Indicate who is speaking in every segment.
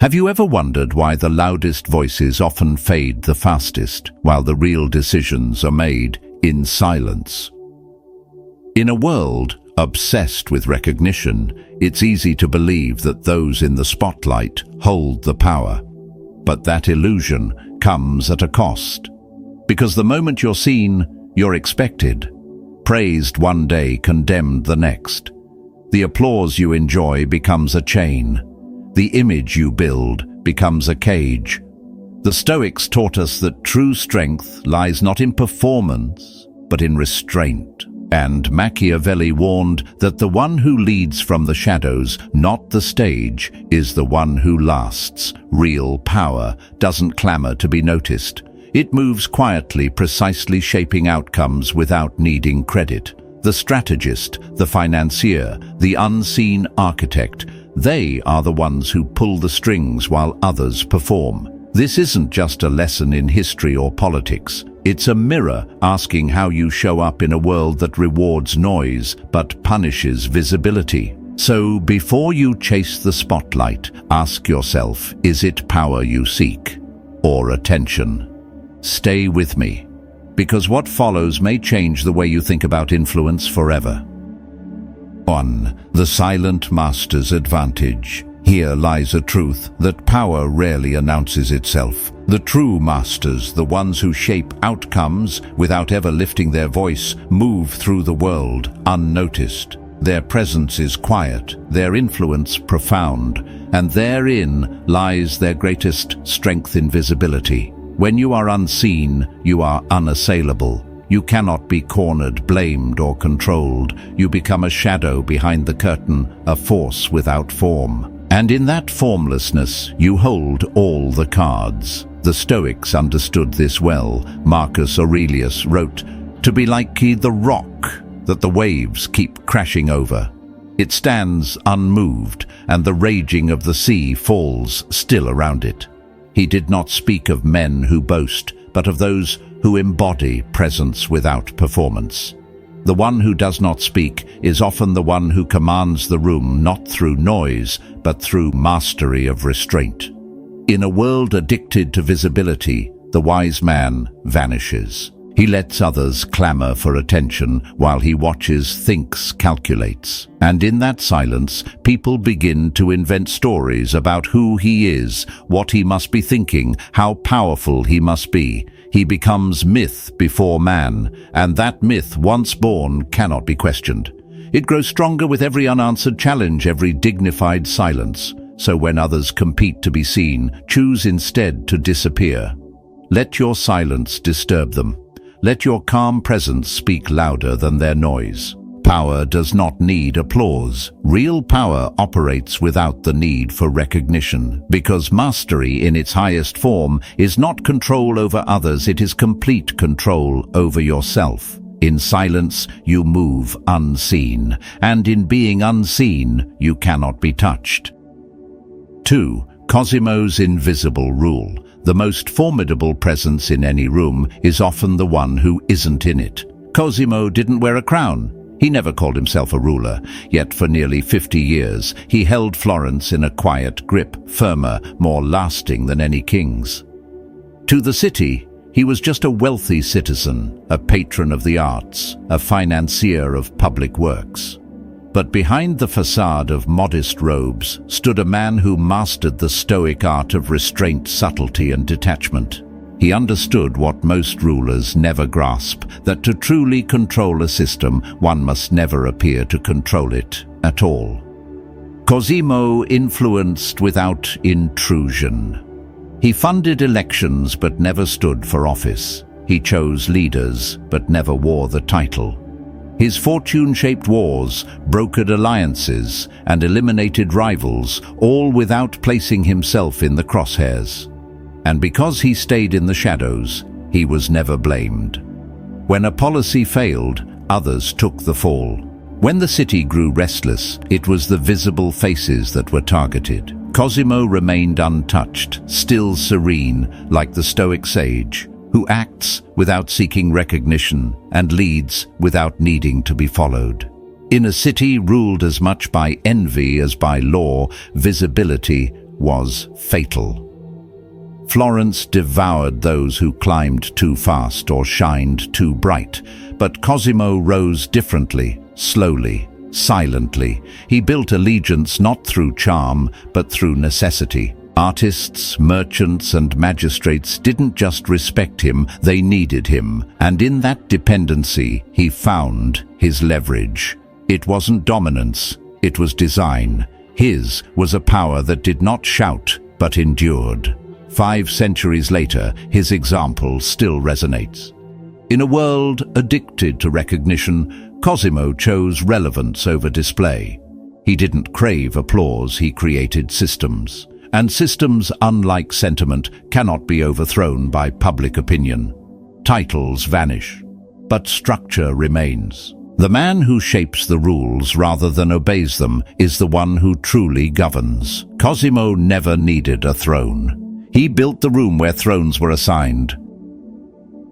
Speaker 1: Have you ever wondered why the loudest voices often fade the fastest, while the real decisions are made in silence? In a world obsessed with recognition, it's easy to believe that those in the spotlight hold the power. But that illusion comes at a cost. Because the moment you're seen, you're expected. Praised one day, condemned the next. The applause you enjoy becomes a chain. The image you build becomes a cage. The Stoics taught us that true strength lies not in performance, but in restraint. And Machiavelli warned that the one who leads from the shadows, not the stage, is the one who lasts. Real power doesn't clamor to be noticed. It moves quietly, precisely shaping outcomes without needing credit. The strategist, the financier, the unseen architect, they are the ones who pull the strings while others perform. This isn't just a lesson in history or politics. It's a mirror asking how you show up in a world that rewards noise but punishes visibility. So before you chase the spotlight, ask yourself, is it power you seek or attention? Stay with me, because what follows may change the way you think about influence forever. 1. The silent master's advantage. Here lies a truth that power rarely announces itself. The true masters, the ones who shape outcomes without ever lifting their voice, move through the world unnoticed. Their presence is quiet, their influence profound, and therein lies their greatest strength in visibility. When you are unseen, you are unassailable. You cannot be cornered, blamed, or controlled. You become a shadow behind the curtain, a force without form. And in that formlessness, you hold all the cards. The Stoics understood this well. Marcus Aurelius wrote, "To be like the rock that the waves keep crashing over. It stands unmoved, and the raging of the sea falls still around it." He did not speak of men who boast, but of those who embody presence without performance. The one who does not speak is often the one who commands the room, not through noise, but through mastery of restraint. In a world addicted to visibility, the wise man vanishes. He lets others clamor for attention while he watches, thinks, calculates. And in that silence, people begin to invent stories about who he is, what he must be thinking, how powerful he must be. He becomes myth before man, and that myth, once born, cannot be questioned. It grows stronger with every unanswered challenge, every dignified silence. So when others compete to be seen, choose instead to disappear. Let your silence disturb them. Let your calm presence speak louder than their noise. Power does not need applause. Real power operates without the need for recognition, because mastery in its highest form is not control over others, it is complete control over yourself. In silence, you move unseen, and in being unseen, you cannot be touched. 2. Cosimo's invisible rule. The most formidable presence in any room is often the one who isn't in it. Cosimo didn't wear a crown. He never called himself a ruler, yet for nearly 50 years he held Florence in a quiet grip, firmer, more lasting than any king's. To the city, he was just a wealthy citizen, a patron of the arts, a financier of public works. But behind the facade of modest robes stood a man who mastered the Stoic art of restraint, subtlety, and detachment. He understood what most rulers never grasp, that to truly control a system, one must never appear to control it at all. Cosimo influenced without intrusion. He funded elections but never stood for office. He chose leaders but never wore the title. His fortune-shaped wars brokered alliances and eliminated rivals, all without placing himself in the crosshairs. And because he stayed in the shadows, he was never blamed. When a policy failed, others took the fall. When the city grew restless, it was the visible faces that were targeted. Cosimo remained untouched, still serene, like the Stoic sage, who acts without seeking recognition and leads without needing to be followed. In a city ruled as much by envy as by law, visibility was fatal. Florence devoured those who climbed too fast or shined too bright, but Cosimo rose differently, slowly, silently. He built allegiance not through charm, but through necessity. Artists, merchants, and magistrates didn't just respect him, they needed him, and in that dependency he found his leverage. It wasn't dominance, it was design. His was a power that did not shout, but endured. 5 centuries later, his example still resonates. In a world addicted to recognition, Cosimo chose relevance over display. He didn't crave applause, he created systems. And systems, unlike sentiment, cannot be overthrown by public opinion. Titles vanish, but structure remains. The man who shapes the rules rather than obeys them is the one who truly governs. Cosimo never needed a throne. He built the room where thrones were assigned.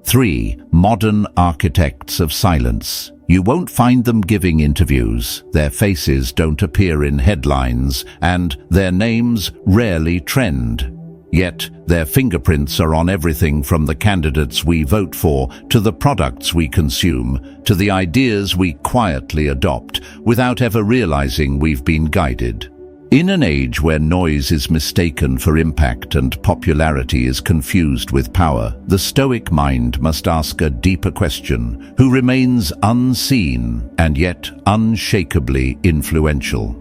Speaker 1: 3. Modern architects of silence. You won't find them giving interviews, their faces don't appear in headlines, and their names rarely trend. Yet, their fingerprints are on everything from the candidates we vote for, to the products we consume, to the ideas we quietly adopt, without ever realizing we've been guided. In an age where noise is mistaken for impact and popularity is confused with power, the Stoic mind must ask a deeper question: who remains unseen and yet unshakably influential?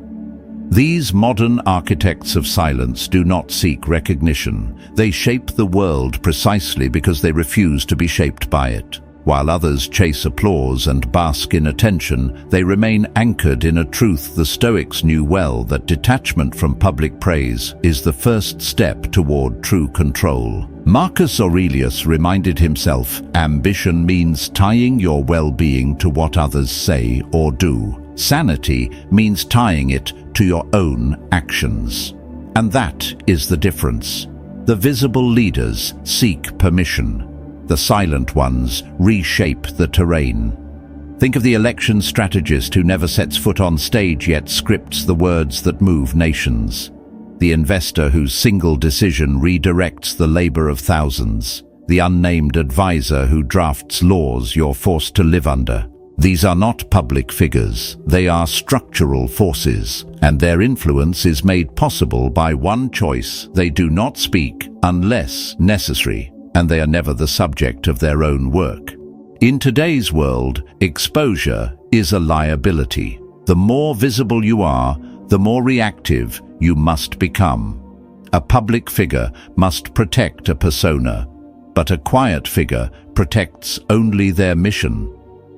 Speaker 1: These modern architects of silence do not seek recognition. They shape the world precisely because they refuse to be shaped by it. While others chase applause and bask in attention, they remain anchored in a truth the Stoics knew well: that detachment from public praise is the first step toward true control. Marcus Aurelius reminded himself, ambition means tying your well-being to what others say or do. Sanity means tying it to your own actions. And that is the difference. The visible leaders seek permission. The silent ones reshape the terrain. Think of the election strategist who never sets foot on stage yet scripts the words that move nations. The investor whose single decision redirects the labor of thousands. The unnamed advisor who drafts laws you're forced to live under. These are not public figures, they are structural forces, and their influence is made possible by one choice: they do not speak unless necessary, and they are never the subject of their own work. In today's world, exposure is a liability. The more visible you are, the more reactive you must become. A public figure must protect a persona, but a quiet figure protects only their mission.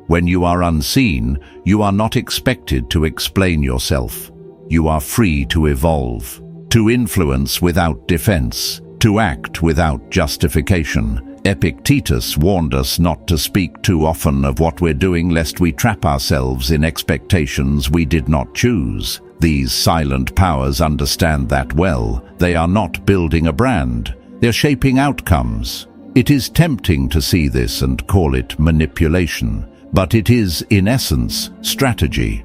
Speaker 1: When you are unseen, you are not expected to explain yourself. You are free to evolve, to influence without defense, to act without justification. Epictetus warned us not to speak too often of what we're doing, lest we trap ourselves in expectations we did not choose. These silent powers understand that well. They are not building a brand, they're shaping outcomes. It is tempting to see this and call it manipulation, but it is, in essence, strategy.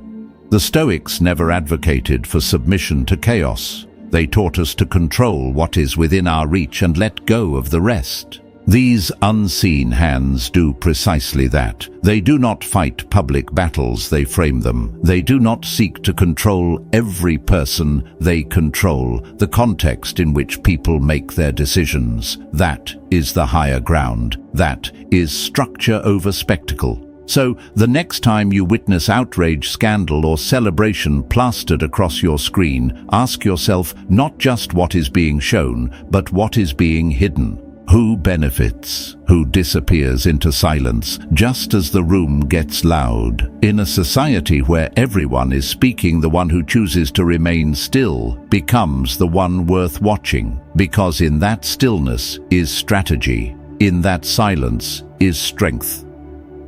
Speaker 1: The Stoics never advocated for submission to chaos. They taught us to control what is within our reach and let go of the rest. These unseen hands do precisely that. They do not fight public battles, they frame them. They do not seek to control every person, they control the context in which people make their decisions. That is the higher ground. That is structure over spectacle. So, the next time you witness outrage, scandal, or celebration plastered across your screen, ask yourself not just what is being shown, but what is being hidden. Who benefits? Who disappears into silence just as the room gets loud? In a society where everyone is speaking, the one who chooses to remain still becomes the one worth watching, because in that stillness is strategy, in that silence is strength.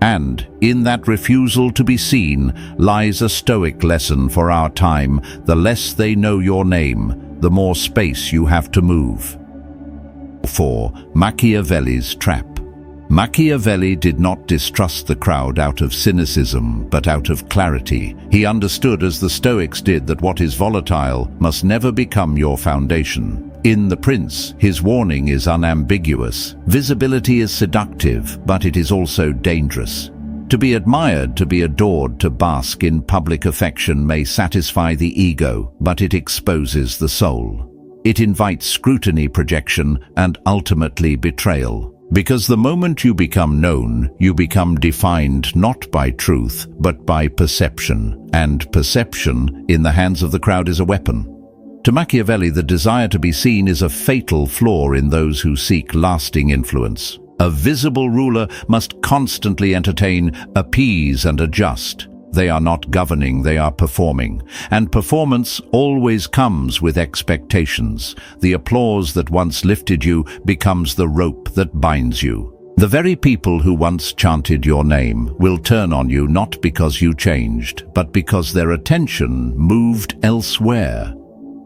Speaker 1: And in that refusal to be seen lies a Stoic lesson for our time: the less they know your name, the more space you have to move. 4. Machiavelli's trap. Machiavelli did not distrust the crowd out of cynicism, but out of clarity. He understood, as the Stoics did, that what is volatile must never become your foundation. In The Prince, his warning is unambiguous. Visibility is seductive, but it is also dangerous. To be admired, to be adored, to bask in public affection may satisfy the ego, but it exposes the soul. It invites scrutiny, projection, and ultimately betrayal. Because the moment you become known, you become defined not by truth, but by perception. And perception, in the hands of the crowd, is a weapon. To Machiavelli, the desire to be seen is a fatal flaw in those who seek lasting influence. A visible ruler must constantly entertain, appease, and adjust. They are not governing, they are performing. And performance always comes with expectations. The applause that once lifted you becomes the rope that binds you. The very people who once chanted your name will turn on you not because you changed, but because their attention moved elsewhere.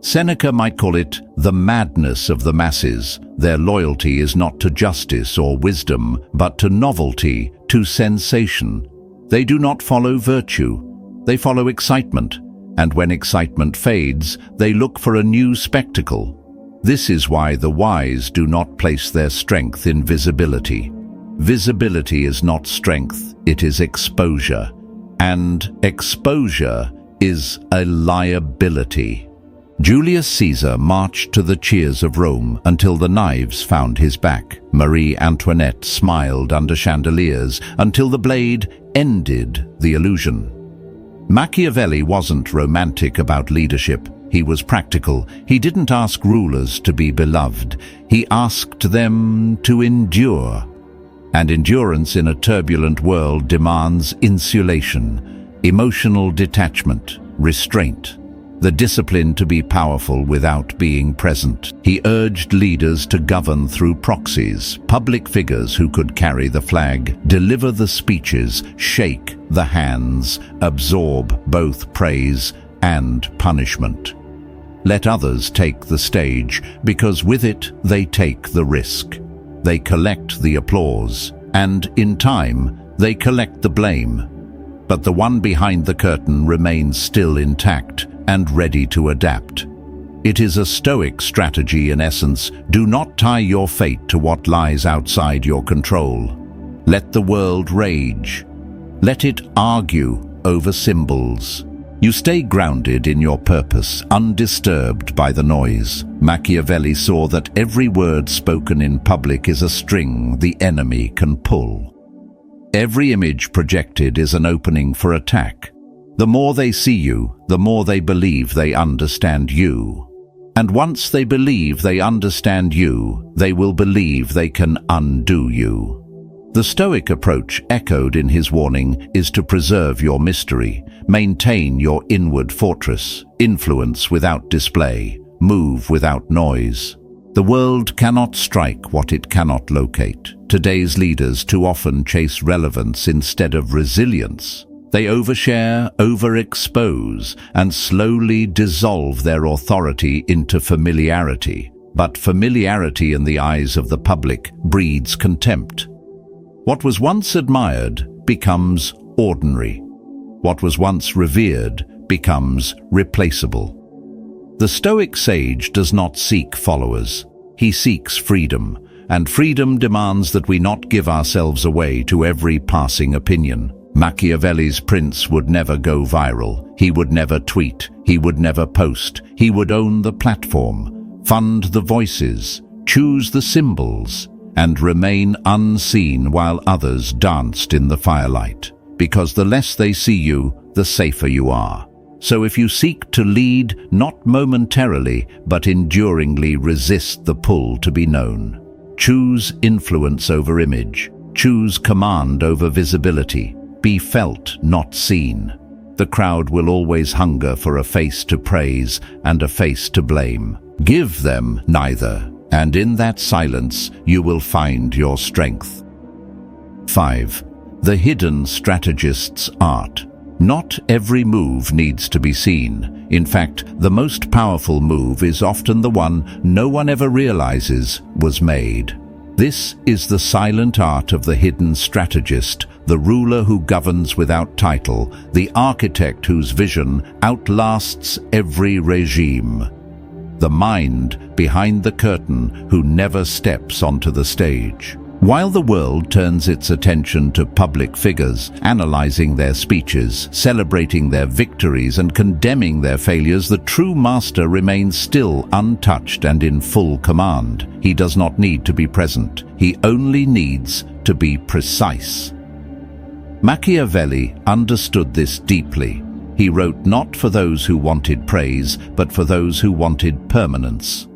Speaker 1: Seneca might call it the madness of the masses. Their loyalty is not to justice or wisdom, but to novelty, to sensation. They do not follow virtue, they follow excitement, and when excitement fades, they look for a new spectacle. This is why the wise do not place their strength in visibility. Visibility is not strength, it is exposure. And exposure is a liability. Julius Caesar marched to the cheers of Rome until the knives found his back. Marie Antoinette smiled under chandeliers until the blade ended the illusion. Machiavelli wasn't romantic about leadership. He was practical. He didn't ask rulers to be beloved. He asked them to endure. And endurance in a turbulent world demands insulation, emotional detachment, restraint. The discipline to be powerful without being present. He urged leaders to govern through proxies, public figures who could carry the flag, deliver the speeches, shake the hands, absorb both praise and punishment. Let others take the stage, because with it they take the risk. They collect the applause, and in time they collect the blame. But the one behind the curtain remains still intact and ready to adapt. It is a Stoic strategy in essence. Do not tie your fate to what lies outside your control. Let the world rage. Let it argue over symbols. You stay grounded in your purpose, undisturbed by the noise. Machiavelli saw that every word spoken in public is a string the enemy can pull. Every image projected is an opening for attack. The more they see you, the more they believe they understand you. And once they believe they understand you, they will believe they can undo you. The Stoic approach, echoed in his warning, is to preserve your mystery, maintain your inward fortress, influence without display, move without noise. The world cannot strike what it cannot locate. Today's leaders too often chase relevance instead of resilience. They overshare, overexpose, and slowly dissolve their authority into familiarity. But familiarity in the eyes of the public breeds contempt. What was once admired becomes ordinary. What was once revered becomes replaceable. The Stoic sage does not seek followers. He seeks freedom, and freedom demands that we not give ourselves away to every passing opinion. Machiavelli's prince would never go viral. He would never tweet. He would never post. He would own the platform, fund the voices, choose the symbols, and remain unseen while others danced in the firelight. Because the less they see you, the safer you are. So if you seek to lead, not momentarily, but enduringly resist the pull to be known. Choose influence over image. Choose command over visibility. Be felt, not seen. The crowd will always hunger for a face to praise and a face to blame. Give them neither, and in that silence you will find your strength. 5. The hidden strategist's art. Not every move needs to be seen. In fact, the most powerful move is often the one no one ever realizes was made. This is the silent art of the hidden strategist, the ruler who governs without title, the architect whose vision outlasts every regime. The mind behind the curtain who never steps onto the stage. While the world turns its attention to public figures, analyzing their speeches, celebrating their victories and condemning their failures, the true master remains still, untouched and in full command. He does not need to be present. He only needs to be precise. Machiavelli understood this deeply. He wrote not for those who wanted praise, but for those who wanted permanence.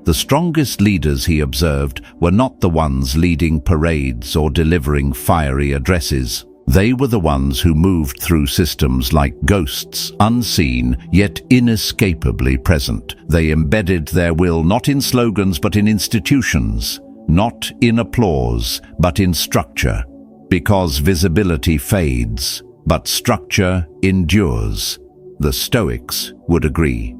Speaker 1: The strongest leaders, he observed, were not the ones leading parades or delivering fiery addresses. They were the ones who moved through systems like ghosts, unseen yet inescapably present. They embedded their will not in slogans but in institutions, not in applause but in structure. Because visibility fades, but structure endures. The Stoics would agree.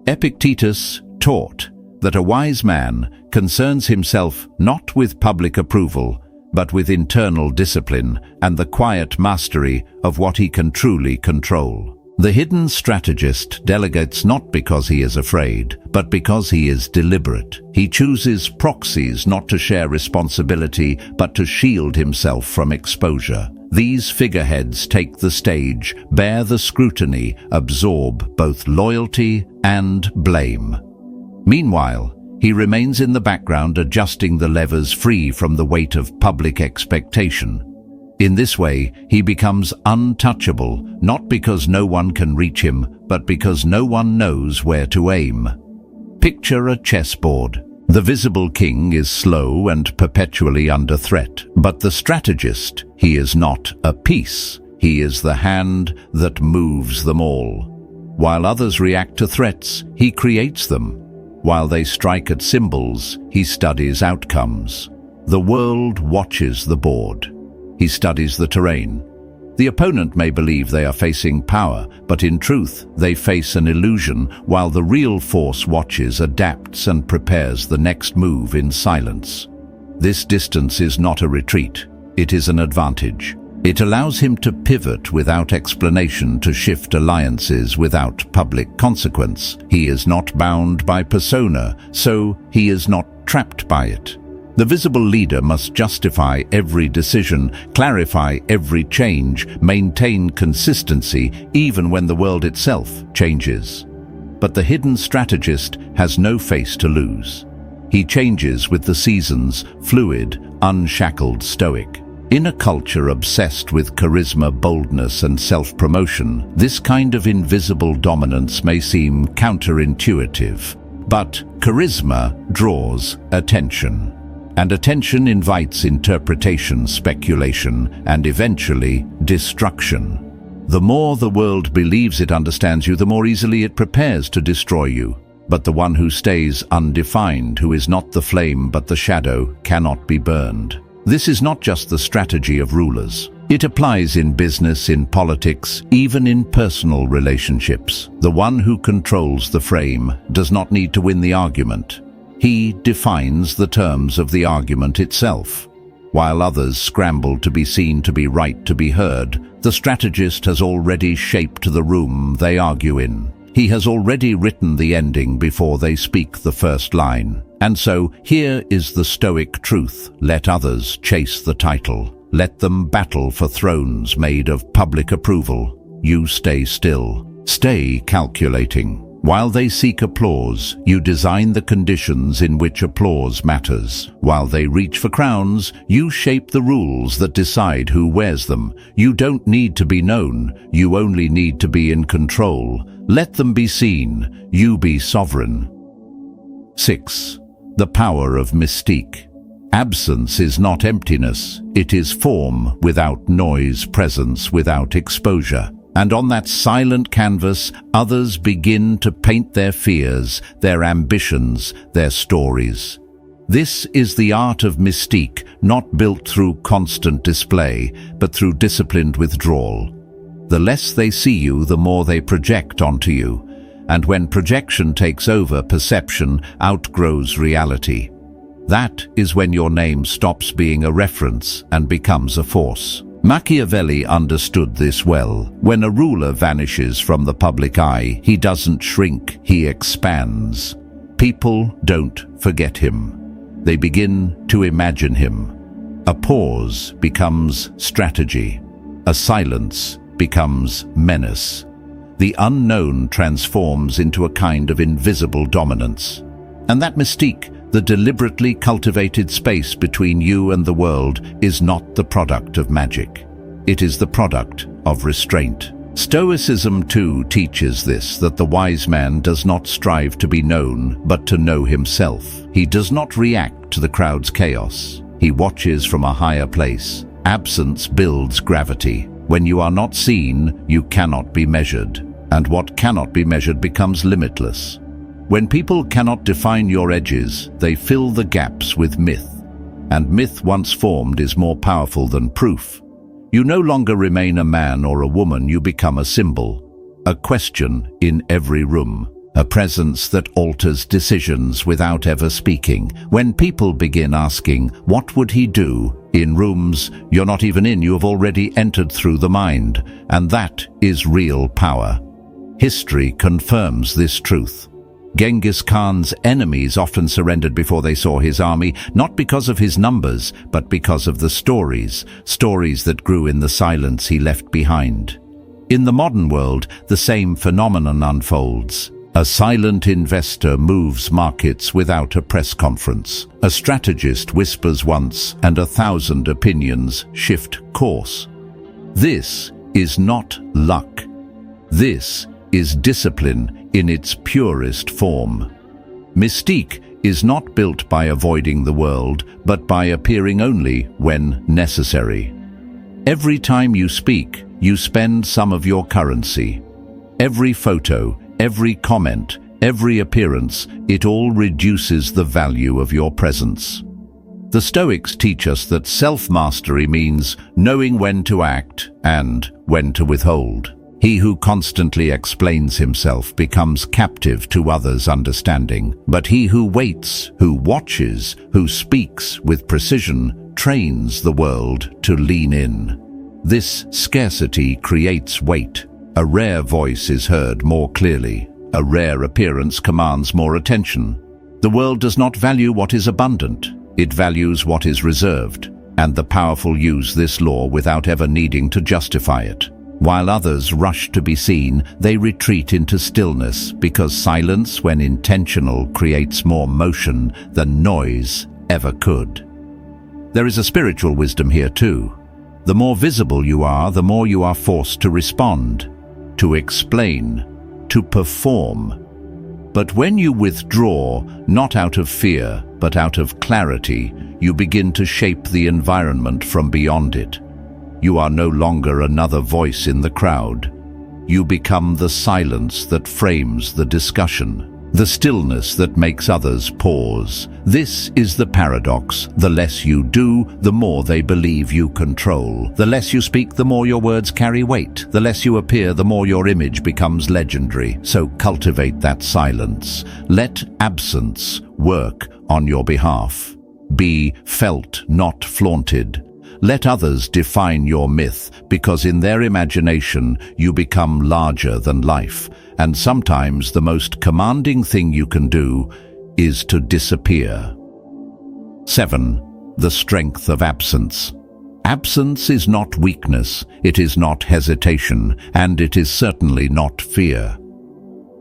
Speaker 1: Epictetus taught that a wise man concerns himself not with public approval, but with internal discipline and the quiet mastery of what he can truly control. The hidden strategist delegates not because he is afraid, but because he is deliberate. He chooses proxies not to share responsibility, but to shield himself from exposure. These figureheads take the stage, bear the scrutiny, absorb both loyalty and blame. Meanwhile, he remains in the background, adjusting the levers, free from the weight of public expectation. In this way, he becomes untouchable, not because no one can reach him, but because no one knows where to aim. Picture a chessboard. The visible king is slow and perpetually under threat, but the strategist, he is not a piece. He is the hand that moves them all. While others react to threats, he creates them. While they strike at symbols, he studies outcomes. The world watches the board. He studies the terrain. The opponent may believe they are facing power, but in truth, they face an illusion, while the real force watches, adapts, and prepares the next move in silence. This distance is not a retreat. It is an advantage. It allows him to pivot without explanation, to shift alliances without public consequence. He is not bound by persona, so he is not trapped by it. The visible leader must justify every decision, clarify every change, maintain consistency even when the world itself changes. But the hidden strategist has no face to lose. He changes with the seasons, fluid, unshackled, stoic. In a culture obsessed with charisma, boldness, and self-promotion, this kind of invisible dominance may seem counterintuitive. But charisma draws attention. And attention invites interpretation, speculation, and eventually destruction. The more the world believes it understands you, the more easily it prepares to destroy you. But the one who stays undefined, who is not the flame but the shadow, cannot be burned. This is not just the strategy of rulers. It applies in business, in politics, even in personal relationships. The one who controls the frame does not need to win the argument. He defines the terms of the argument itself. While others scramble to be seen, to be right, to be heard, the strategist has already shaped the room they argue in. He has already written the ending before they speak the first line. And so, here is the Stoic truth. Let others chase the title. Let them battle for thrones made of public approval. You stay still. Stay calculating. While they seek applause, you design the conditions in which applause matters. While they reach for crowns, you shape the rules that decide who wears them. You don't need to be known. You only need to be in control. Let them be seen. You be sovereign. 6. The power of mystique. Absence is not emptiness. It is form without noise, presence without exposure. And on that silent canvas, others begin to paint their fears, their ambitions, their stories. This is the art of mystique, not built through constant display, but through disciplined withdrawal. The less they see you, the more they project onto you. And when projection takes over, perception outgrows reality. That is when your name stops being a reference and becomes a force. Machiavelli understood this well. When a ruler vanishes from the public eye, he doesn't shrink, he expands. People don't forget him. They begin to imagine him. A pause becomes strategy. A silence becomes menace. The unknown transforms into a kind of invisible dominance. And that mystique, the deliberately cultivated space between you and the world, is not the product of magic. It is the product of restraint. Stoicism too teaches this, that the wise man does not strive to be known, but to know himself. He does not react to the crowd's chaos. He watches from a higher place. Absence builds gravity. When you are not seen, you cannot be measured. And what cannot be measured becomes limitless. When people cannot define your edges, they fill the gaps with myth. And myth once formed is more powerful than proof. You no longer remain a man or a woman, you become a symbol, a question in every room, a presence that alters decisions without ever speaking. When people begin asking, what would he do? In rooms you're not even in, you have already entered through the mind, and that is real power. History confirms this truth. Genghis Khan's enemies often surrendered before they saw his army, not because of his numbers, but because of the stories that grew in the silence he left behind. In the modern world, the same phenomenon unfolds. A silent investor moves markets without a press conference. A strategist whispers once, and 1,000 opinions shift course. This is not luck. This is discipline in its purest form. Mystique is not built by avoiding the world, but by appearing only when necessary. Every time you speak, you spend some of your currency. Every photo, every comment, every appearance, it all reduces the value of your presence. The Stoics teach us that self-mastery means knowing when to act and when to withhold. He who constantly explains himself becomes captive to others' understanding, but he who waits, who watches, who speaks with precision, trains the world to lean in. This scarcity creates weight. A rare voice is heard more clearly. A rare appearance commands more attention. The world does not value what is abundant. It values what is reserved, and the powerful use this law without ever needing to justify it. While others rush to be seen, they retreat into stillness, because silence, when intentional, creates more motion than noise ever could. There is a spiritual wisdom here too. The more visible you are, the more you are forced to respond, to explain, to perform. But when you withdraw, not out of fear, but out of clarity, you begin to shape the environment from beyond it. You are no longer another voice in the crowd. You become the silence that frames the discussion, the stillness that makes others pause. This is the paradox. The less you do, the more they believe you control. The less you speak, the more your words carry weight. The less you appear, the more your image becomes legendary. So cultivate that silence. Let absence work on your behalf. Be felt, not flaunted. Let others define your myth, because in their imagination you become larger than life. And sometimes the most commanding thing you can do is to disappear. 7. The strength of absence. Absence is not weakness, it is not hesitation, and it is certainly not fear.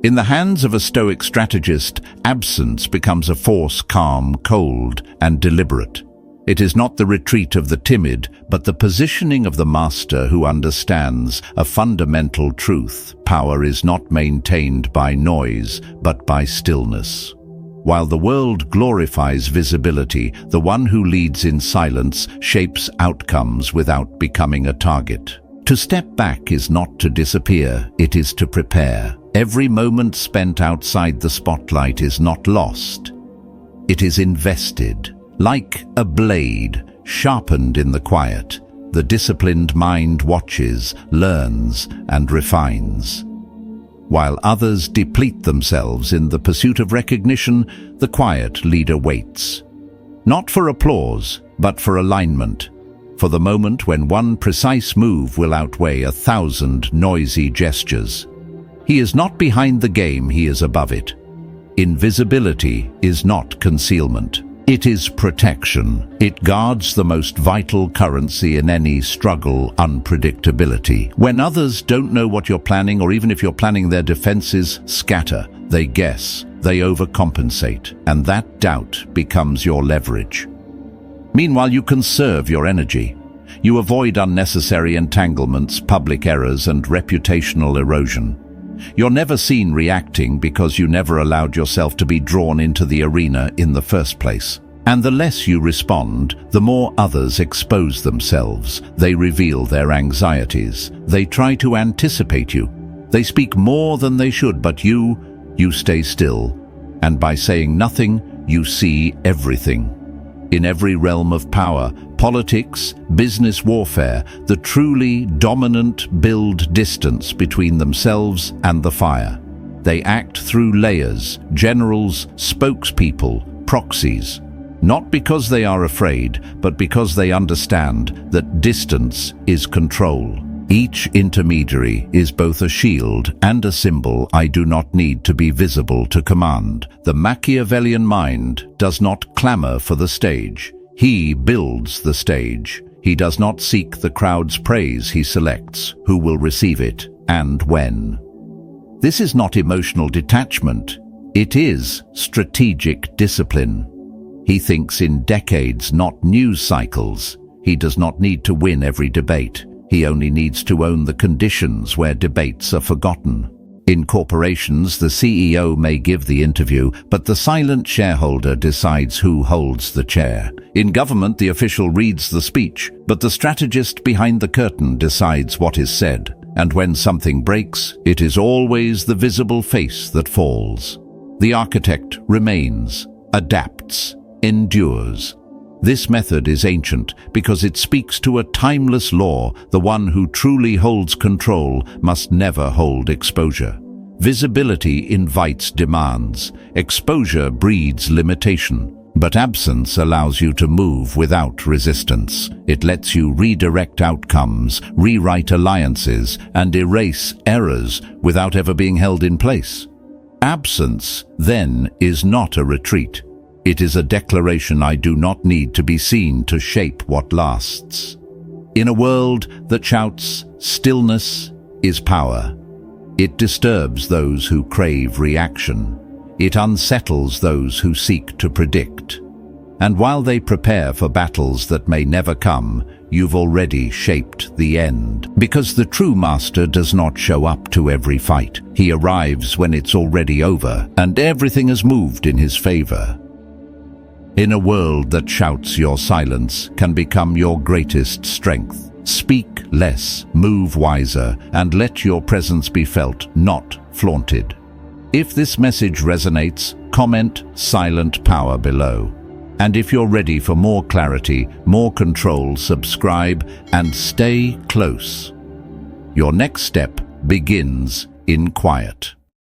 Speaker 1: In the hands of a Stoic strategist, absence becomes a force, calm, cold, and deliberate. It is not the retreat of the timid, but the positioning of the master who understands a fundamental truth. Power is not maintained by noise, but by stillness. While the world glorifies visibility, the one who leads in silence shapes outcomes without becoming a target. To step back is not to disappear, it is to prepare. Every moment spent outside the spotlight is not lost. It is invested. Like a blade, sharpened in the quiet, the disciplined mind watches, learns, and refines. While others deplete themselves in the pursuit of recognition, the quiet leader waits. Not for applause, but for alignment. For the moment when one precise move will outweigh 1,000 noisy gestures. He is not behind the game, he is above it. Invisibility is not concealment. It is protection. It guards the most vital currency in any struggle, unpredictability. When others don't know what you're planning, or even if you're planning, their defenses scatter. They guess, they overcompensate, and that doubt becomes your leverage. Meanwhile, you conserve your energy. You avoid unnecessary entanglements, public errors, and reputational erosion. You're never seen reacting because you never allowed yourself to be drawn into the arena in the first place. And the less you respond, the more others expose themselves. They reveal their anxieties. They try to anticipate you. They speak more than they should, but you stay still. And by saying nothing, you see everything. In every realm of power, politics, business warfare, the truly dominant build distance between themselves and the fire. They act through layers, generals, spokespeople, proxies. Not because they are afraid, but because they understand that distance is control. Each intermediary is both a shield and a symbol. I do not need to be visible to command. The Machiavellian mind does not clamor for the stage. He builds the stage. He does not seek the crowd's praise. He selects who will receive it and when. This is not emotional detachment. It is strategic discipline. He thinks in decades, not news cycles. He does not need to win every debate. He only needs to own the conditions where debates are forgotten. In corporations, the CEO may give the interview, but the silent shareholder decides who holds the chair. In government, the official reads the speech, but the strategist behind the curtain decides what is said. And when something breaks, it is always the visible face that falls. The architect remains, adapts, endures. This method is ancient because it speaks to a timeless law. The one who truly holds control must never hold exposure. Visibility invites demands. Exposure breeds limitation. But absence allows you to move without resistance. It lets you redirect outcomes, rewrite alliances, and erase errors without ever being held in place. Absence, then, is not a retreat. It is a declaration: I do not need to be seen to shape what lasts. In a world that shouts, stillness is power. It disturbs those who crave reaction. It unsettles those who seek to predict. And while they prepare for battles that may never come, you've already shaped the end. Because the true master does not show up to every fight. He arrives when it's already over, and everything has moved in his favor. In a world that shouts, your silence can become your greatest strength. Speak less, move wiser, and let your presence be felt, not flaunted. If this message resonates, comment "Silent Power" below. And if you're ready for more clarity, more control, subscribe and stay close. Your next step begins in quiet.